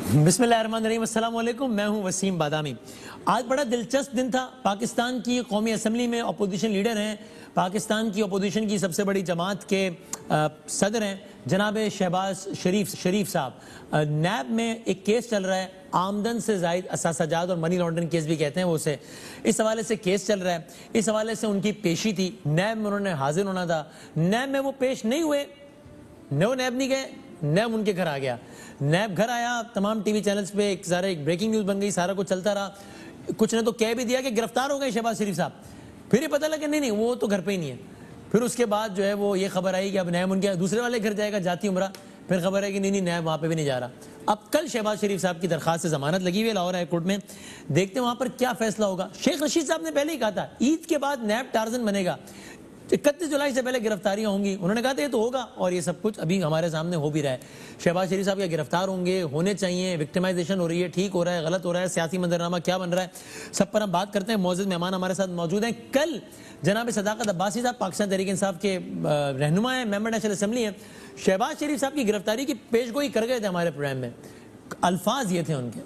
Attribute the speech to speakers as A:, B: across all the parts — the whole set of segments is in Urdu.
A: بسم اللہ الرحمن الرحیم، السلام علیکم، میں ہوں وسیم بادامی۔ آج بڑا دلچسپ دن تھا۔ پاکستان کی قومی اسمبلی میں اپوزیشن لیڈر ہیں، پاکستان کی اپوزیشن کی سب سے بڑی جماعت کے صدر ہیں جناب شہباز شریف صاحب۔ نیب میں ایک کیس چل رہا ہے، آمدن سے زائد اثاثہ جات اور منی لانڈرنگ کیس بھی کہتے ہیں وہ اسے، اس حوالے سے کیس چل رہا ہے۔ اس حوالے سے ان کی پیشی تھی، نیب میں انہوں نے حاضر ہونا تھا، نیب میں وہ پیش نہیں ہوئے، نیب نہیں گئے، نیب ان کے گھر آ گیا۔ نیب گھر آیا، تمام ٹی وی چینلز پہ ایک بریکنگ نیوز بن گئی، سارا کچھ چلتا رہا۔ کچھ نے تو کہہ بھی دیا کہ گرفتار ہو گئے شہباز شریف صاحب، پھر یہ پتہ لگا نہیں وہ تو گھر پہ ہی نہیں ہے۔ پھر اس کے بعد جو ہے وہ یہ خبر آئی کہ اب نیب ان کے دوسرے والے گھر جائے گا، جاتی عمرہ، پھر خبر ہے کہ نہیں نیب وہاں پہ بھی نہیں جا رہا۔ اب کل شہباز شریف صاحب کی درخواست سے ضمانت لگی ہوئی ہے لاہور ہائی کورٹ میں، دیکھتے ہیں وہاں پر کیا فیصلہ ہوگا۔ شیخ رشید صاحب نے پہلے ہی کہا تھا عید کے بعد نیب ٹارزن بنے گا، 31 جولائی سے پہلے گرفتاریاں ہوں گی، انہوں نے کہا تھا یہ تو ہوگا، اور یہ سب کچھ ابھی ہمارے سامنے ہو بھی رہا ہے۔ شہباز شریف صاحب کیا گرفتار ہوں گے، ہونے چاہیے، وکٹمائزیشن ہو رہی ہے، ٹھیک ہو رہا ہے، غلط ہو رہا ہے، سیاسی منظرنامہ کیا بن رہا ہے، سب پر ہم بات کرتے ہیں۔ معزز مہمان ہمارے ساتھ موجود ہیں۔ کل جناب صداقت عباسی صاحب پاکستان تحریک انصاف کے رہنما ہیں، ممبر نیشنل اسمبلی ہیں، شہباز شریف صاحب کی گرفتاری کی پیش گوئی کر گئے تھے ہمارے پروگرام میں، الفاظ یہ تھے ان کے۔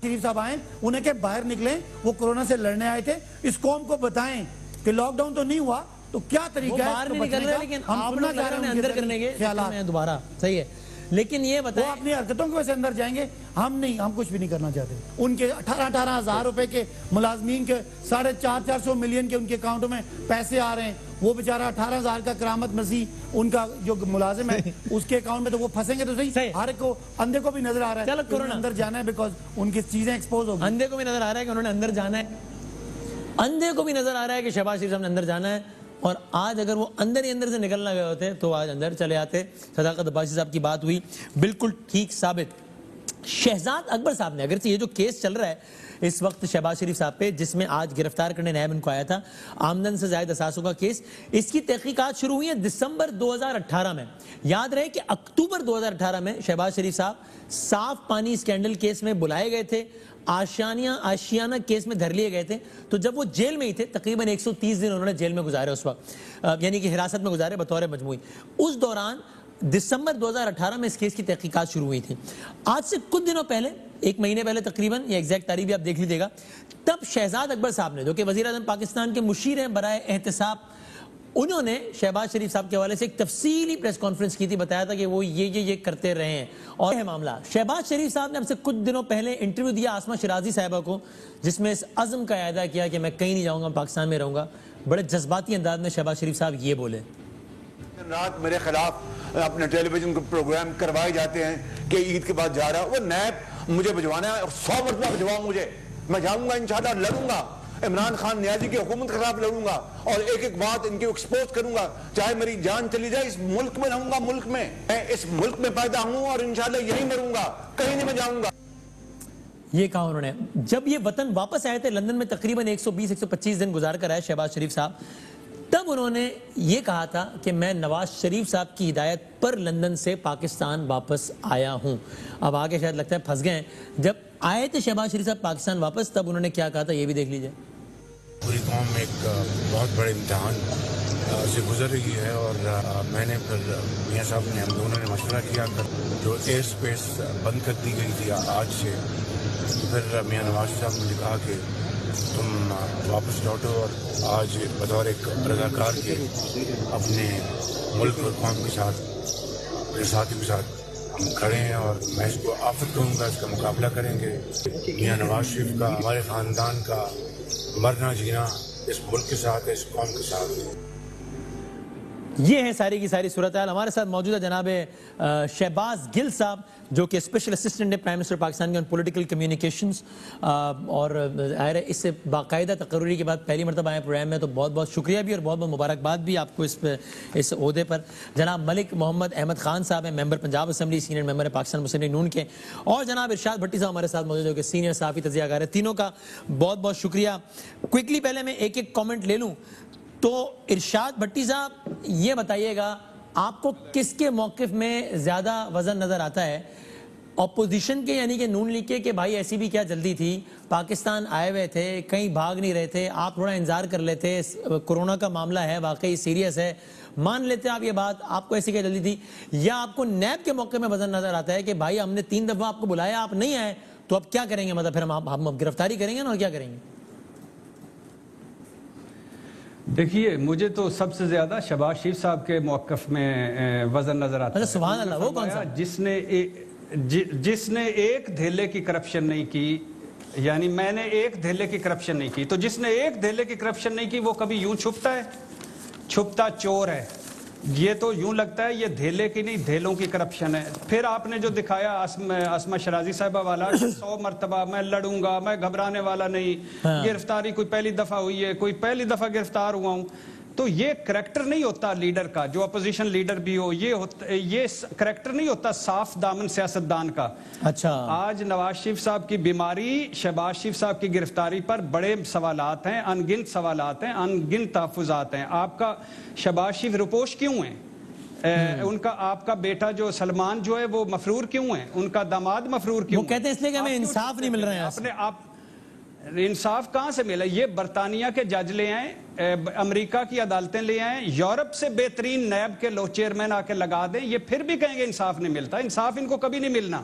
B: شریف صاحب آئیں، انہیں کہ باہر نکلیں، وہ کورونا سے لڑنے آئے تھے، اس قوم کو بتائیں کہ لاک ڈاؤن تو نہیں ہوا تو کیا طریقہ ہے
A: باہر نہیں نکل رہے، لیکن آپ لوگ لگ رہے ہیں اندر کرنے کے دوبارہ، صحیح ہے، لیکن یہ بتائیں
B: وہ اپنی حرکتوں کی وجہ سے اندر جائیں گے، ہم کچھ بھی نہیں کرنا چاہتے۔ ان کے 18 ہزار روپے کے ملازمین کے 450 ملین کے ان کے اکاؤنٹوں میں پیسے آ رہے ہیں، وہ بیچارہ 18 ہزار کا کرامت مسیح ان کا جو ملازم ہے اس کے اکاؤنٹ میں، تو وہ پھنسیں گے تو صحیح۔ ہر کو اندھے کو بھی نظر آ رہا ہے کہ انہوں نے اندر جانا ہے، بیکاز ان کی چیزیں ایکسپوز ہو گئی۔
A: اندھے کو بھی نظر آ رہا ہے کہ انہوں نے اندر جانا ہے، اندھے کو بھی نظر آ رہا ہے کہ شہباز شریف صاحب نے اندر جانا ہے، اور آج اگر وہ اندر ہی اندر سے نکلنا گئے ہوتے تو آج اندر چلے آتے۔ صداقت عباسی صاحب کی بات ہوئی، بالکل ٹھیک ثابت۔ شہزاد اکبر صاحب نے، اگرچہ یہ جو کیس چل رہا ہے اس وقت شہباز شریف صاحب پہ، جس میں آج گرفتار کرنے نیب ان کو آیا تھا، آمدن سے زائد اثاثوں کا کیس، اس کی تحقیقات شروع ہوئی ہیں دسمبر 2018 میں۔ یاد رہے کہ اکتوبر 2018 میں شہباز شریف صاحب صاف پانی اسکینڈل کیس میں بلائے گئے تھے، آشیانہ کیس میں دھر لیے گئے تھے، تو جب وہ جیل میں ہی تھے، تقریباً 130 دن انہوں نے جیل میں گزارے اس وقت، یعنی کہ حراست میں گزارے بطور مجموعی۔ اس دوران دسمبر 2018 میں اس کیس کی تحقیقات شروع ہوئی تھی۔ آج سے کچھ دنوں پہلے، ایک مہینے پہلے تقریباً، یہ ایگزیکٹ تاریخ بھی آپ دیکھ لیجیے گا، تب شہزاد اکبر صاحب نے، جو کہ وزیر اعظم پاکستان کے مشیر ہیں برائے احتساب، انہوں نے شہباز شریف صاحب کے حوالے سے ایک تفصیلی پریس کانفرنس کی تھی، بتایا تھا کہ وہ یہ کرتے رہے ہیں۔ اور یہ معاملہ شہباز شریف صاحب نے اب سے کچھ دنوں پہلے انٹرویو دیا آسما شرازی صاحبہ کو، جس میں اس عزم کا اعادہ کیا کہ میں کہیں نہیں جاؤں گا، پاکستان میں رہوں گا۔ بڑے جذباتی انداز میں شہباز شریف صاحب یہ بولے۔
C: رات میرے خلاف اپنے ٹیلی ویژن کو پروگرام کروائے جاتے ہیں کہ عید کے بعد جا رہا ہے، وہ نیب مجھے بھجوانا ہے، اور 100 مرتبہ بھجواؤں مجھے، میں جاؤں گا، انشاءاللہ لڑوں گا، عمران خان نیازی کی حکومت کے خلاف لڑوں گا، اور ایک ایک بات ان کی ایکسپوز کروں گا، چاہے میری جان چلی جائے، اس ملک میں رہوں گا، ملک میں میں اس ملک میں پیدا ہوں، اور انشاءاللہ یہیں مروں گا، کہیں نہیں میں جاؤں گا۔
A: یہ کہا انہوں نے جب یہ وطن واپس آئے تھے، لندن میں تقریباً 120-125 دن گزار کر آئے شہباز شریف صاحب، تب انہوں نے یہ کہا تھا کہ میں نواز شریف صاحب کی ہدایت پر لندن سے پاکستان واپس آیا ہوں۔ اب آگے شاید لگتا ہے پھنس گئے ہیں، جب آئے تھے شہباز شریف صاحب پاکستان واپس، تب انہوں نے کیا کہا تھا یہ بھی دیکھ لیجئے۔
D: پوری قوم ایک بہت بڑے امتحان سے گزر رہی ہے، اور میں نے پھر میاں صاحب نے، ہم دونوں نے مشورہ کیا کر جو ایئر سپیس بند کر دی گئی تھی آج سے، پھر میاں نواز صاحب نے مجھے کہا کہ تم واپس لوٹو، اور آج بطور ایک رضاکار کے اپنے ملک اور قوم کے ساتھ، میرے ساتھیوں کے ساتھ ہم کھڑے ہیں، اور میں اس کو آفت کہوں گا، اس کا مقابلہ کریں گے۔ میاں نواز شریف کا، ہمارے خاندان کا مرنا جینا اس ملک کے ساتھ ہے، اس قوم کے ساتھ۔
A: یہ ہے ساری کی ساری صورتحال۔ ہمارے ساتھ موجود ہے جناب شہباز گل صاحب، جو کہ اسپیشل اسسٹنٹ ہے پرائم منسٹر پاکستان کے پولیٹیکل کمیونیکیشنز، اور ظاہر ہے اس سے باقاعدہ تقرری کے بعد پہلی مرتبہ آئے پروگرام میں، تو بہت بہت شکریہ بھی اور بہت بہت مبارکباد بھی آپ کو اس عہدے پر۔ جناب ملک محمد احمد خان صاحب ہیں، ممبر پنجاب اسمبلی، سینئر ممبر ہے پاکستان مسلم لیگ نون کے، اور جناب ارشاد بھٹی صاحب ہمارے ساتھ موجود ہے، جو کہ سینئر صحافی تجزیہ کار ہے۔ تینوں کا بہت بہت شکریہ۔ کوئکلی پہلے میں ایک ایک کامنٹ لے لوں تو ارشاد بھٹی صاحب یہ بتائیے گا، آپ کو کس کے موقف میں زیادہ وزن نظر آتا ہے، اپوزیشن کے یعنی کہ نون لیگ کے کہ بھائی ایسی بھی کیا جلدی تھی, پاکستان آئے ہوئے تھے, کہیں بھاگ نہیں رہے تھے, آپ تھوڑا انتظار کر لیتے, کورونا کا معاملہ ہے واقعی سیریس ہے, مان لیتے آپ یہ بات, آپ کو ایسی کیا جلدی تھی؟ یا آپ کو نیب کے موقع میں وزن نظر آتا ہے کہ بھائی ہم نے 3 دفعہ آپ کو بلایا, آپ نہیں آئے, تو اب کیا کریں گے, مطلب پھر ہم گرفتاری کریں گے نا, اور کیا کریں گے؟
E: دیکھیے مجھے تو سب سے زیادہ شہباز شریف صاحب کے موقف میں وزن نظر آتا ہے.
A: سبحان اللہ, وہ کون سا؟
E: جس نے ایک دھیلے کی کرپشن نہیں کی, یعنی میں نے ایک دھیلے کی کرپشن نہیں کی, تو جس نے ایک دھیلے کی کرپشن نہیں کی وہ کبھی یوں چھپتا ہے؟ چھپتا چور ہے. یہ تو یوں لگتا ہے یہ دھیلے کی نہیں, دھیلوں کی کرپشن ہے. پھر آپ نے جو دکھایا اسما شرازی صاحبہ والا, 100 مرتبہ میں لڑوں گا, میں گھبرانے والا نہیں, گرفتاری کوئی پہلی دفعہ ہوئی ہے, کوئی پہلی دفعہ گرفتار ہوا ہوں, تو یہ کریکٹر نہیں ہوتا لیڈر کا, جو اپوزیشن لیڈر بھی ہو, یہ کریکٹر نہیں ہوتا صاف دامن سیاستدان کا.
A: اچھا,
E: آج نواز شریف صاحب کی بیماری, شہباز شریف صاحب کی گرفتاری پر بڑے سوالات ہیں, انگنت سوالات ہیں, انگنت تحفظات ہیں. آپ کا شہباز شریف رپوش کیوں ہیں؟ ان کا آپ کا بیٹا جو سلمان جو ہے وہ مفرور کیوں ہے؟ ان کا داماد مفرور کیوں ہے؟
A: وہ کہتے ہیں اس لیے کہ ہمیں انصاف نہیں مل رہا ہے.
E: اپنے آپ انصاف کہاں سے ملا؟ یہ برطانیہ کے جج لے آئیں, امریکہ کی عدالتیں لے آئیں, یورپ سے بہترین نیب کے لو چیئرمین آ کے لگا دیں, یہ پھر بھی کہیں گے انصاف نہیں ملتا. انصاف ان کو کبھی نہیں ملنا.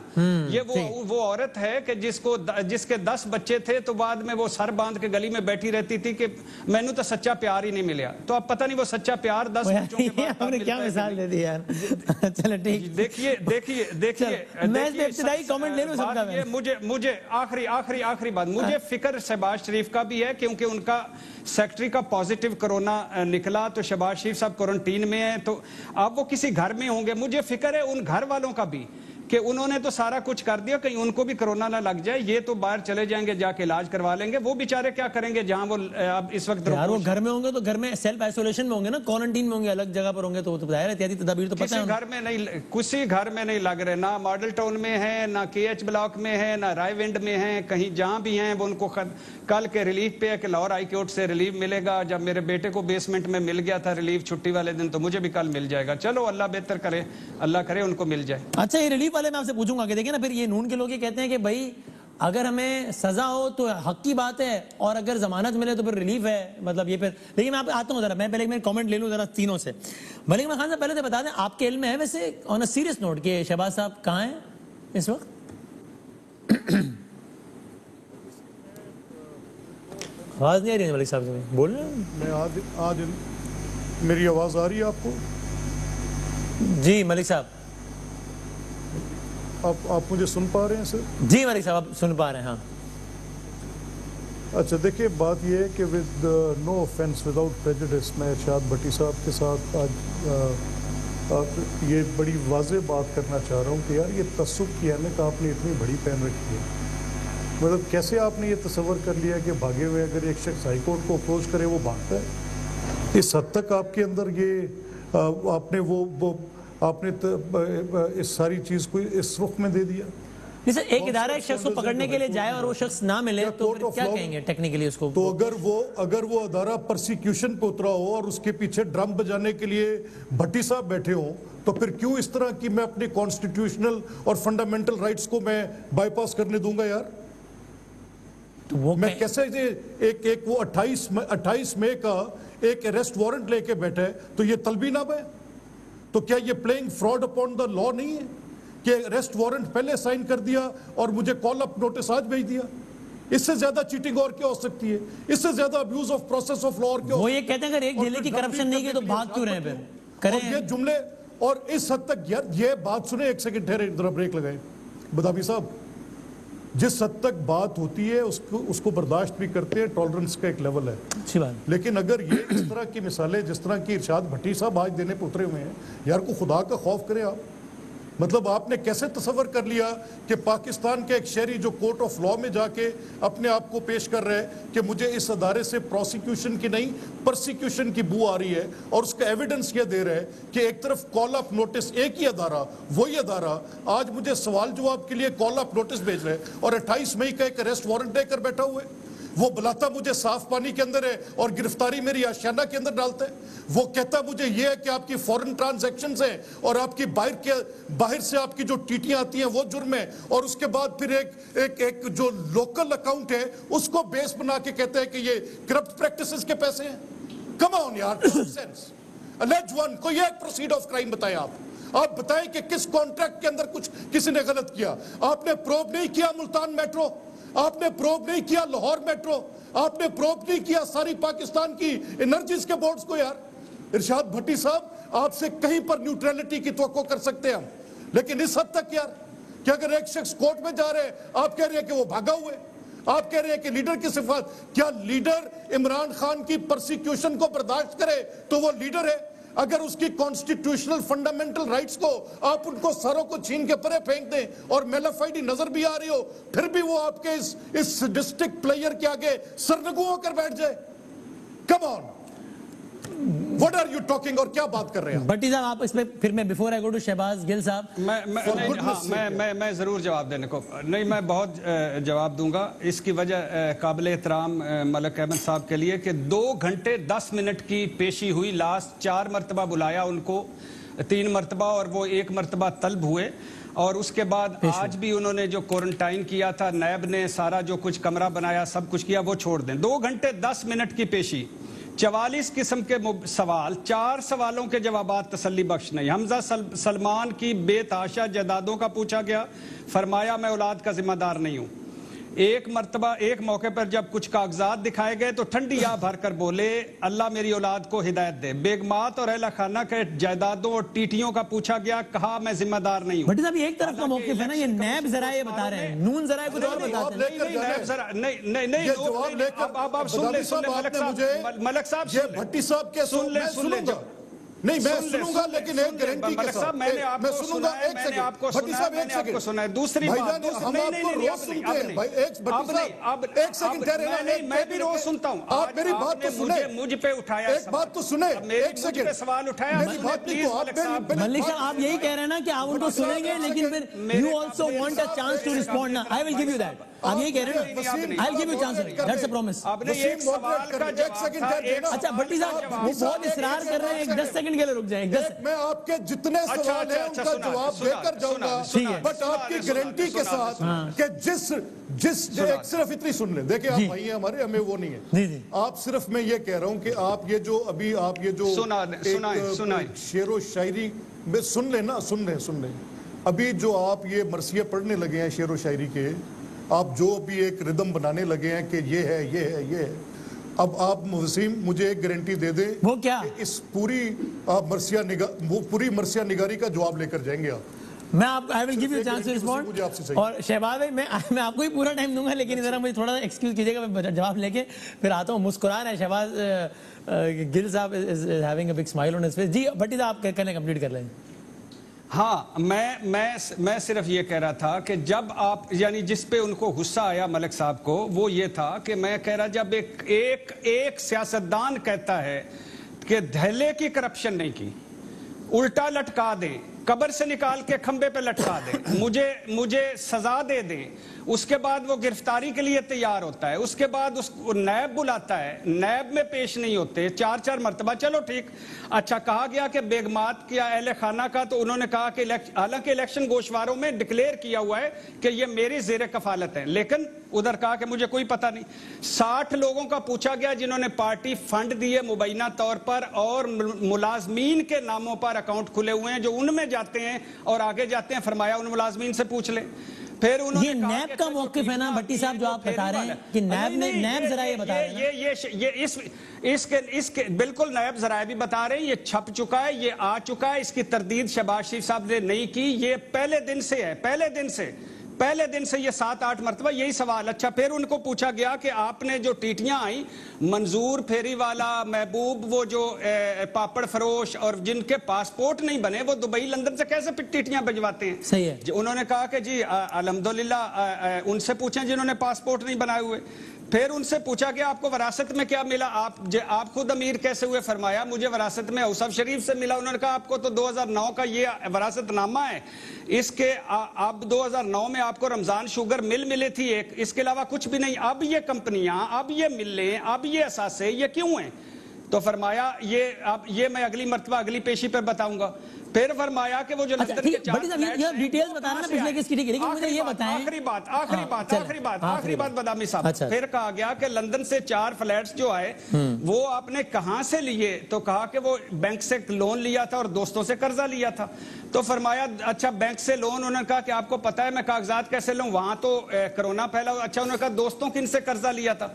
E: یہ وہ عورت ہے کہ جس کے 10 بچے تھے تو بعد میں وہ سر باندھ کے گلی میں بیٹھی رہتی تھی کہ میں نے تو سچا پیار ہی نہیں ملیا. تو اب پتہ نہیں وہ سچا پیار 10 بچوں کے بعد
A: نے کیا مثال دے دی یار. چلو ٹھیک,
E: دیکھیے
A: میں اس پہ ابتدائی کامنٹ لے لوں سب کا.
E: مجھے آخری بات, مجھے فکر شہباز شریف کا بھی ہے, کیونکہ ان کا سیکٹری کا پازیٹیو کرونا نکلا تو شہباز شریف صاحب کوارنٹین میں ہیں, تو اب وہ کسی گھر میں ہوں گے. مجھے فکر ہے ان گھر والوں کا بھی کہ انہوں نے تو سارا کچھ کر دیا, کہیں ان کو بھی کرونا نہ لگ جائے. یہ تو باہر چلے جائیں گے, جا کے علاج کروا لیں گے. وہ بیچارے کیا کریں گے جہاں وہ اب اس وقت
A: یار وہ گھر میں ہوں گے تو گھر میں سیلف آئسولیشن میں ہوں گے نا, کوارنٹین میں ہوں گے, الگ جگہ پر ہوں گے, تو وہ تو ظاہر ہے احتیاطی تدابیر تو پتہ ہے.
E: کسی گھر میں نہیں لگ رہے, نہ ماڈل ٹاؤن میں ہے, نہ KH بلاک میں ہے, نہ رائے ونڈ میں ہیں, کہیں جہاں بھی ہیں وہ ان کو کل کے ریلیف پہ ہے کہ لاہور ہائی کورٹ سے ریلیف ملے گا. جب میرے بیٹے کو بیسمنٹ میں مل گیا تھا ریلیف چھٹی والے دن, تو مجھے بھی کل مل جائے گا. چلو اللہ بہتر کرے, اللہ کرے ان کو مل جائے.
A: اچھا, یہ ریلیف والے میں آپ سے پوچھوں گا کہ دیکھیں نا, پھر یہ نون کے لوگ یہ کہتے ہیں کہ بھائی اگر ہمیں سزا ہو تو حق کی بات ہے, اور اگر ضمانت ملے تو پھر ریلیف ہے, مطلب یہ پھر. لیکن میں آپ آتا ہوں ذرا, میں پہلے کامنٹ لے لوں ذرا تینوں سے. ملک عمران خان صاحب پہلے تو بتا دیں, آپ کے علم میں ہے ویسے آن اے سیریس نوٹ کہ شہباز صاحب کہاں ہیں اس وقت؟ آواز نہیں آ رہی ہے ملک صاحب سے, بول رہے ہیں.
F: میں آج میری آواز آ رہی ہے آپ کو؟
A: جی ملک صاحب,
F: آپ مجھے سن پا رہے ہیں سر؟
A: جی ملک صاحب آپ سن پا رہے ہیں. ہاں
F: اچھا, دیکھیے بات یہ ہے کہ with no offence without prejudice, میں ارشاد بھٹی صاحب کے ساتھ آج یہ بڑی واضح بات کرنا چاہ رہا ہوں کہ یار یہ تعصب کی اہمیت آپ نے اتنی بڑی پہن رکھی ہے. مطلب کیسے آپ نے یہ تصور کر لیا کہ بھاگے ہوئے اگر ایک شخص ہائی کورٹ کو اپروچ کرے وہ بھاگتا ہے؟ اس حد تک آپ کے اندر یہ آپ نے آپ نے اس ساری چیز کو اس رخ میں دے دیا.
A: نہیں سر, ایک ادارہ ایک شخص کو پکڑنے کے لیے جائے اور وہ شخص نہ ملے تو پھر کیا کہیں گے ٹیکنیکلی اس کو؟
F: تو اگر وہ ادارہ پرسیکیوشن پہ اترا ہو اور اس کے پیچھے ڈرم بجانے کے لیے بھٹی صاحب بیٹھے ہوں, تو پھر کیوں اس طرح کی میں اپنے کانسٹیٹیوشنل اور فنڈامنٹل رائٹس کو میں بائی پاس کرنے دوں گا یار؟ میں کیسے ایک وہ 28 مئی کا ایک اریسٹ وارنٹ لے کے بیٹھے, تو یہ طلبی نام ہے؟ تو کیا یہ پلینگ فراڈ اپون دا لا نہیں ہے کہ اریسٹ وارنٹ پہلے سائن کر دیا اور مجھے کال اپ نوٹس آج بھیج دیا؟ اس سے زیادہ چیٹنگ اور کیا ہو سکتی ہے؟ اس سے زیادہ abuse of process of law اور کیا؟
A: وہ یہ کہتے ہیں اگر ایک ڈھیلے کی کرپشن نہیں کی تو بھاگ کیوں رہے ہیں پھر کریں
F: یہ جملے. اور اس حد تک یار یہ بات سنیں, ایک سیکنڈ ٹھہرے, ذرا بریک لگائیں. بدامی صاحب, جس حد تک بات ہوتی ہے اس کو برداشت بھی کرتے ہیں, ٹالرنس کا ایک لیول ہے.
A: اچھی بات.
F: لیکن اگر یہ اس طرح کی مثالیں جس طرح کی ارشاد بھٹی صاحب آج دینے پہ اترے ہوئے ہیں, یار کو خدا کا خوف کریں آپ. مطلب آپ نے کیسے تصور کر لیا کہ پاکستان کے ایک شہری جو کورٹ آف لا میں جا کے اپنے آپ کو پیش کر رہے کہ مجھے اس ادارے سے پروسیکیوشن کی نہیں پرسیکیوشن کی بو آ رہی ہے, اور اس کا ایویڈنس یہ دے رہے کہ ایک طرف کال اپ نوٹس, ایک ہی ادارہ, وہی ادارہ آج مجھے سوال جواب کے لیے کال اپ نوٹس بھیج رہے اور 28 مئی کا ایک اریسٹ وارنٹ دے کر بیٹھا ہوئے. وہ بلاتا مجھے صاف پانی کے اندر ہے اور گرفتاری میری آشیانہ کے اندر ڈالتا ہے. وہ کہتا مجھے یہ ہے کہ آپ کی فورن ٹرانزیکشنز ہیں اور آپ کی باہر سے آپ کی جو ٹیٹیاں آتی ہیں وہ جرم ہے, اور اس کے بعد پھر ایک جو لوکل اکاؤنٹ ہے اس کو بیس بنا کے کہتے ہیں کہ یہ کرپٹ پریکٹسز کے پیسے ہیں. کم آن یار, سینس. اللیج ون, کوئی ایک پروسیڈ آف کرائم بتائیں آپ بتائیں کہ کس کانٹریکٹ کے اندر کچھ کسی نے غلط کیا. آپ نے پروب نہیں کیا ملتان میٹرو, آپ نے پروب نہیں کیا لاہور میٹرو, آپ نے پروب نہیں کیا ساری پاکستان کی انرجیز کے بورڈز کو. یار ارشاد بھٹی صاحب, آپ سے کہیں پر نیوٹرلٹی کی توقع کر سکتے ہیں ہم, لیکن اس حد تک یار کہ اگر ایک شخص کورٹ میں جا رہے ہیں آپ کہہ رہے ہیں کہ وہ بھاگا ہوئے, آپ کہہ رہے ہیں کہ لیڈر کی صفات. کیا لیڈر عمران خان کی پرسیکیوشن کو برداشت کرے تو وہ لیڈر ہے؟ اگر اس کی کانسٹیٹیوشنل فنڈامنٹل رائٹس کو آپ ان کو سروں کو چھین کے پرے پھینک دیں اور میلافائڈی نظر بھی آ رہی ہو, پھر بھی وہ آپ کے اس ڈسٹرکٹ پلیئر کے آگے سرنگو ہو کر بیٹھ جائے. کم آن, واٹ آر یو ٹاکنگ, اور کیا بات کر رہے ہیں
A: بھٹی صاحب آپ اس میں پھر میں before I go to Shahbaz Gill صاحب.
E: میں ضرور جواب دینے کو نہیں, میں بہت جواب دوں گا. اس کی وجہ قابل احترام ملک احمد صاحب کے لیے کہ 2 گھنٹے 10 منٹ کی پیشی ہوئی. لاسٹ 4 مرتبہ بلایا ان کو, 3 مرتبہ, اور وہ 1 مرتبہ طلب ہوئے. اور اس کے بعد آج بھی انہوں نے جو کوارنٹائن کیا تھا, نیب نے سارا جو کچھ کمرہ بنایا سب کچھ کیا, وہ چھوڑ دیں. 2 گھنٹے 10 منٹ کی پیشی, 44 قسم کے سوال, 4 سوالوں کے جوابات تسلی بخش نہیں. حمزہ سلمان کی بے تحاشا جائیدادوں کا پوچھا گیا, فرمایا میں اولاد کا ذمہ دار نہیں ہوں. ایک مرتبہ ایک موقع پر جب کچھ کاغذات دکھائے گئے تو ٹھنڈی آہ بھر کر بولے اللہ میری اولاد کو ہدایت دے. بیگمات اور اہلِ خانہ کے جائیدادوں اور ٹیٹیوں کا پوچھا گیا, کہا میں ذمہ دار نہیں ہوں.
A: بھٹی صاحب ایک طرف کا موقف ہے نا, یہ نیب ذرائع یہ بتا رہے ہیں, نون ذرائع کچھ اور بتاتے ہیں.
E: نہیں, اب آپ سن لیں ملک صاحب,
F: یہ بھٹی صاحب کے
E: سن لیں
F: نہیں میں سنوں گا, لیکن ایک گارنٹی کے ساتھ میں سنوں گا. ایک سیکنڈ بھٹی صاحب, ایک سیکنڈ.
E: دوسری بات,
F: ہم آپ کو روز سنتے ہیں بھائی. ایک سیکنڈ کہہ رہے ہیں,
E: میں بھی روز سنتا ہوں.
F: آپ میری بات تو سنیں,
E: مجھ پہ اٹھایا,
F: ایک بات تو سنیں, ایک سیکنڈ
E: سوال اٹھایا.
F: میری بات نہیں تو آپ
A: ملک صاحب آپ یہی کہہ رہے ہیں نا کہ آپ ان کو سنیں گے, لیکن پھر you also want a chance to respond نا. I will give you that. آپ یہی کہہ رہے ہیں, I will give you chance, that's a promise.
E: آپ نے ایک سوال کا جواب.
A: اچھا بھٹی صاحب وہ بہت اصرار کر رہے ہیں, 10 سیکنڈ کے لیے رک جائیں.
F: میں آپ کے جتنے سوال ہیں ان کا جواب دے کر جاؤں گا, بٹ آپ کی گارنٹی کے ساتھ کہ جس صرف اتنی سن لیں. دیکھیں آپ بھائی ہیں ہمارے, ہمیں وہ نہیں ہے. آپ صرف میں یہ کہہ رہا ہوں کہ آپ یہ جو ابھی آپ یہ جو شعر و شاعری میں سن لیں نا, سن لیں ابھی جو آپ یہ مرثیے پڑھنے لگے ہیں شعر و شاعری کے, آپ جو بھی ایک ردم بنانے لگے ہیں کہ یہ ہے یہ ہے یہ ہے, اب آپ وسیم مجھے ایک گارنٹی دے دیں
A: وہ کیا,
F: اس پوری مرثیہ نگاری کا جواب لے کر جائیں گے آپ.
A: میں آپ کو I will give you a chance to respond. اور شہباز بھائی میں آپ کو ہی پورا ٹائم دوں گا, لیکن ذرا مجھے تھوڑا سا ایکسکیوز کیجیے گا, میں جواب لے کے پھر آتا ہوں. مسکرا رہے ہیں شہباز گل صاحب, is having a big smile on his face. جی بھٹی صاحب آپ کہنے کمپلیٹ کر لیں.
E: ہاں میں صرف یہ کہہ رہا تھا کہ جب آپ یعنی جس پہ ان کو غصہ آیا ملک صاحب کو, وہ یہ تھا کہ میں کہہ رہا جب ایک سیاستدان کہتا ہے کہ دھیلے کی کرپشن نہیں کی, الٹا لٹکا دیں, قبر سے نکال کے کھمبے پہ لٹکا دیں, مجھے سزا دے دیں, اس کے بعد وہ گرفتاری کے لیے تیار ہوتا ہے, اس کے بعد اس کو نیب بلاتا ہے, نیب میں پیش نہیں ہوتے 4 مرتبہ. چلو ٹھیک, اچھا کہا گیا کہ بیگمات کیا اہل خانہ کا, تو انہوں نے کہا کہ حالانکہ الیکشن گوشواروں میں ڈکلیئر کیا ہوا ہے کہ یہ میری زیر کفالت ہے, لیکن ادھر کہا کہ مجھے کوئی پتہ نہیں. 60 لوگوں کا پوچھا گیا جنہوں نے پارٹی فنڈ دیے مبینہ طور پر, اور ملازمین کے ناموں پر اکاؤنٹ کھلے ہوئے ہیں جو ان میں جاتے ہیں اور آگے جاتے ہیں. فرمایا ان ملازمین سے پوچھ لیں. پھر
A: یہ نیب کا موقف ہے نا بھٹی صاحب جو آپ بتا رہے ہیں کہ نیب ذرائع یہ بتا رہے ہیں,
E: اس کے بالکل نیب ذرائع بھی بتا رہے ہیں, یہ چھپ چکا ہے, یہ آ چکا ہے, اس کی تردید شہباز شریف صاحب نے نہیں کی, یہ پہلے دن سے ہے, پہلے دن سے یہ 7-8 مرتبہ یہی سوال. اچھا پھر ان کو پوچھا گیا کہ آپ نے جو ٹیٹیاں آئیں, منظور پھیری والا, محبوب وہ جو پاپڑ فروش, اور جن کے پاسپورٹ نہیں بنے وہ دبئی لندن سے کیسے ٹیٹیاں بھجواتے ہیں.
A: صحیح ہے.
E: انہوں نے کہا کہ جی الحمدللہ ان سے پوچھیں جنہوں نے پاسپورٹ نہیں بنائے ہوئے. پھر ان سے پوچھا کہ آپ کو وراثت میں کیا ملا, آپ خود امیر کیسے ہوئے؟ فرمایا مجھے وراثت میں اوصاف شریف سے ملا. انہوں نے کہا آپ کو تو 2009 کا یہ وراثت نامہ ہے, اس کے اب 2009 میں آپ کو رمضان شوگر مل ملے تھی ایک, اس کے علاوہ کچھ بھی نہیں. اب یہ کمپنیاں, اب یہ ملیں, اب یہ اثاثے, یہ کیوں ہیں؟ تو فرمایا یہ میں اگلی مرتبہ اگلی پیشی پر بتاؤں گا. پھر فرمایا کہ وہ جو لندن کے
A: ڈیٹیلز بتانا نا پچھلے کس کی, ٹھیک ہے, لیکن مجھے یہ بتائیں
E: آخری بات بادامی صاحب. پھر کہا گیا کہ لندن سے 4 فلیٹس جو آئے وہ آپ نے کہاں سے لیے؟ تو کہا کہ وہ بینک سے لون لیا تھا اور دوستوں سے قرضہ لیا تھا. تو فرمایا اچھا بینک سے لون, انہوں نے کہا کہ آپ کو پتا ہے میں کاغذات کیسے لوں, وہاں تو کرونا پھیلا. اچھا انہوں نے کہا دوستوں کن سے قرضہ لیا تھا؟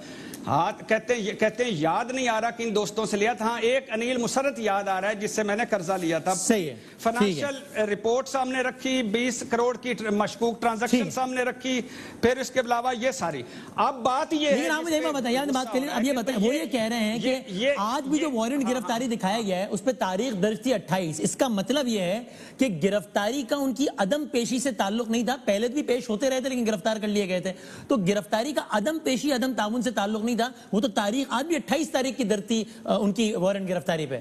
E: ہاں کہتے ہیں یاد نہیں آ رہا کن دوستوں سے لیا تھا. ہاں ایک انیل مسرت یاد آ رہا ہے جس سے میں نے قرضہ لیا تھا.
A: صحیح ہے,
E: فائنانشل رپورٹ سامنے رکھی, 20 کروڑ کی مشکوک ٹرانزیکشن سامنے رکھی, پھر اس کے علاوہ یہ ساری. اب بات یہ ہے,
A: لیکن آپ مجھے بتائیے بات کے لیے, اب یہ بتائیں, وہ یہ کہہ رہے ہیں کہ آج بھی جو وارنٹ گرفتاری دکھایا گیا ہے اس پہ تاریخ درج تھی 28. اس کا مطلب یہ ہے کہ گرفتاری کا ان کی عدم پیشی سے تعلق نہیں تھا. پہلے بھی پیش ہوتے رہے تھے لیکن گرفتار کر لیے گئے تھے. تو گرفتاری کا عدم پیشی, عدم تعاون سے تعلق نہیں تھا. وہ تو تاریخ آج بھی 28 تاریخ کی درج تھی ان کی وارنٹ گرفتاری پہ.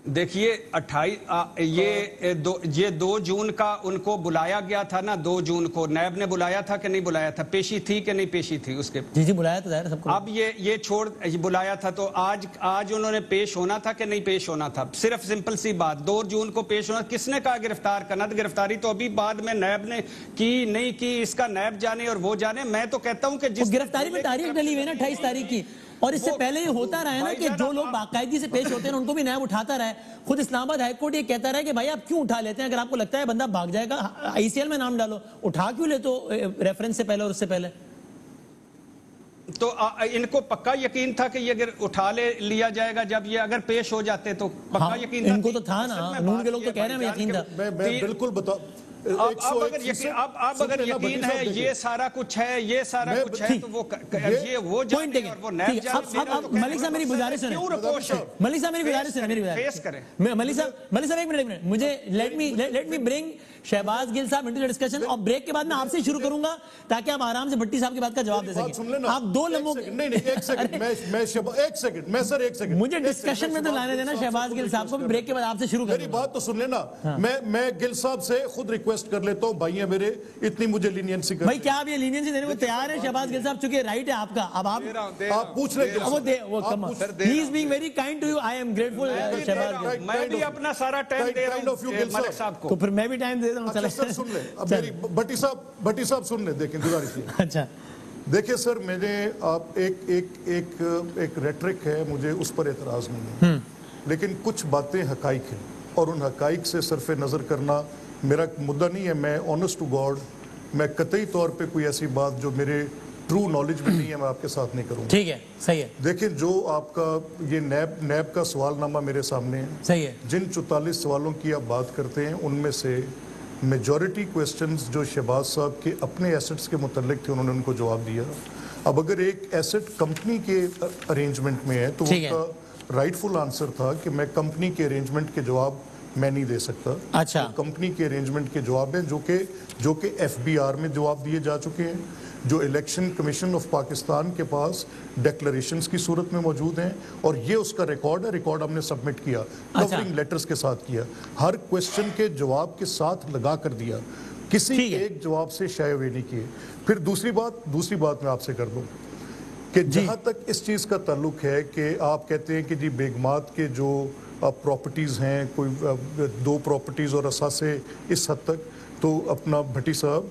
E: دیکھیے 2 جون کا ان کو بلایا گیا تھا نا, 2 جون کو نیب نے بلایا تھا کہ نہیں بلایا تھا؟ پیشی تھی کہ نہیں پیشی تھی اس کے؟
A: جی بلایا تھا ظاہر سب کو.
E: اب یہ چھوڑ بلایا تھا تو آج انہوں نے پیش ہونا تھا کہ نہیں پیش ہونا تھا؟ صرف سمپل سی بات, 2 جون کو پیش ہونا. کس نے کہا گرفتار کرنا؟ گرفتاری تو ابھی بعد میں نیب نے کی نہیں کی, اس کا نیب جانے اور وہ جانے. میں تو کہتا ہوں کہ جس
A: گرفتاری میں تاریخ ڈلی ہوئی نا 28 تاریخ کی, اور اس سے پہلے یہ ہوتا رہا ہے نا کہ جو لوگ باقاعدگی سے پیش ہوتے ہیں ان کو بھی نیب اٹھاتا رہا ہے. خود اسلام آباد ہائی کورٹ یہ کہتا رہا ہے کہ بھائی آپ کیوں اٹھا لیتے ہیں؟ اگر آپ کو لگتا ہے بندہ بھاگ جائے گا ICL میں نام ڈالو, اٹھا کیوں لیتے ہو ریفرنس سے پہلے اور اس سے پہلے؟
E: تو ان کو پکا یقین تھا کہ یہ اٹھا لیا جائے گا جب یہ اگر پیش ہو جاتے, تو پکا یقین تھا.
A: ان کو تو تھا نا, نون کے لوگ تو کہہ رہے ہیں میں یقین تھا.
F: میں بالکل بتا,
E: اب اگر یقین ہے یہ سارا کچھ ہے, یہ سارا کچھ ہے, تو وہ جانے اور وہ نیب جانے.
A: اب ملک صاحب میری گزارش سنیں, ملک صاحب میری گزارش سنیں, ملک صاحب ایک منٹ مجھے لیٹ می برنگ شہباز گل صاحب انٹو دی ڈسکشن, اور بریک کے بعد میں آپ سے شروع کروں گا تاکہ آپ آرام سے بھٹی صاحب کی بات کا جواب دے سکیں. آپ 2 لمحوں
F: ایک سیکنڈ
A: مجھے ڈسکشن میں تو لانے دینا شہباز گل صاحب کو, بریک کے بعد آپ سے شروع کروں.
F: میری بات تو سن لینا. میں گل صاحب سے خود ریکویسٹ کر لیتا ہوں, بھائی ہیں میرے, اتنی مجھے لینینسی کر.
A: بھائی کیا آپ یہ لینینسی دینے کو تیار ہیں شہباز گل صاحب؟ چونکہ رائٹ ہے آپ کا, اب
F: آپ پوچھ لیں.
A: He is being very kind to you. I am grateful Shahbaz گل.
E: میں بھی اپنا سارا ٹائم دے رہا ہوں ملک صاحب کو.
A: تو پھر میں بھی ٹائم دے رہا ہوں.
F: سر سن لیں, اب میری بھٹی صاحب سن لیں, دیکھیں گزارش ہے.
A: اچھا
F: دیکھیں سر, میں آپ ایک ریٹرک ہے, مجھے اس پر اعتراض نہیں ہے, لیکن کچھ باتیں حقائق ہیں اور ان حقائق سے صرف نظر کرنا میرا مدعا نہیں ہے. میں آنیسٹ ٹو گاڈ, میں قطعی طور پہ کوئی ایسی بات جو میرے ٹرو نالج میں نہیں ہے میں آپ کے ساتھ نہیں کروں.
A: ٹھیک ہے, صحیح ہے.
F: دیکھیں جو آپ کا یہ نیب کا سوال نامہ میرے سامنے ہے,
A: صحیح ہے. جن
F: 44 سوالوں کی آپ بات کرتے ہیں ان میں سے میجورٹی کویسچنز جو شہباز صاحب کے اپنے ایسٹس کے متعلق تھے انہوں نے ان کو جواب دیا. اب اگر ایک ایسٹ کمپنی کے ارینجمنٹ میں ہے تو ان کا رائٹ فل آنسر تھا کہ میں کمپنی کے ارینجمنٹ کے جواب میں نہیں دے سکتا.
A: اچھا,
F: کمپنی کے ارینجمنٹ کے جواب ہیں جو کہ FBR میں جواب دیے جا چکے ہیں, جو الیکشن کمیشن آف پاکستان کے پاس ڈیکلریشنز کی صورت میں موجود ہیں, اور یہ اس کا ریکارڈ ہے. ریکارڈ ہم نے سبمٹ کیا, کورنگ لیٹرز کے ساتھ کیا, ہر کویسچن کے جواب کے ساتھ لگا کر دیا, کسی ایک جواب سے شائع ہوئے نہیں کیے. پھر دوسری بات میں آپ سے کر دوں کہ جہاں تک اس چیز کا تعلق ہے کہ آپ کہتے ہیں کہ جی بیگمات کے جو پراپرٹیز ہیں, کوئی 2 پراپرٹیز اور اثاثے اس حد تک, تو اپنا بھٹی صاحب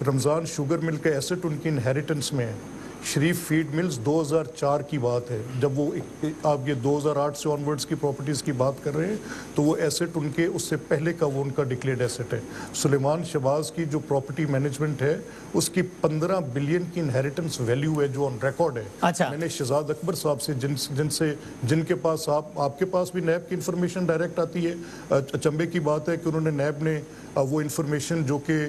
F: رمضان شوگر مل کا ایسٹ ان کی انہیریٹنس میں ہے. شریف فیڈ ملز 2004 کی بات ہے, جب وہ آپ یہ 2008 سے آنورڈز کی پراپرٹیز کی بات کر رہے ہیں تو وہ ایسٹ ان کے اس سے پہلے کا وہ ان کا ڈکلیئرڈ ایسٹ ہے. سلیمان شہباز کی جو پراپرٹی مینجمنٹ ہے اس کی 15 بلین کی انہیریٹنس ویلیو ہے جو آن ریکارڈ ہے. میں نے شہزاد اکبر صاحب سے جن کے پاس آپ کے پاس بھی نیب کی انفارمیشن ڈائریکٹ آتی ہے, اچنبے کی بات ہے کہ انہوں نے نیب نے وہ انفارمیشن جو کہ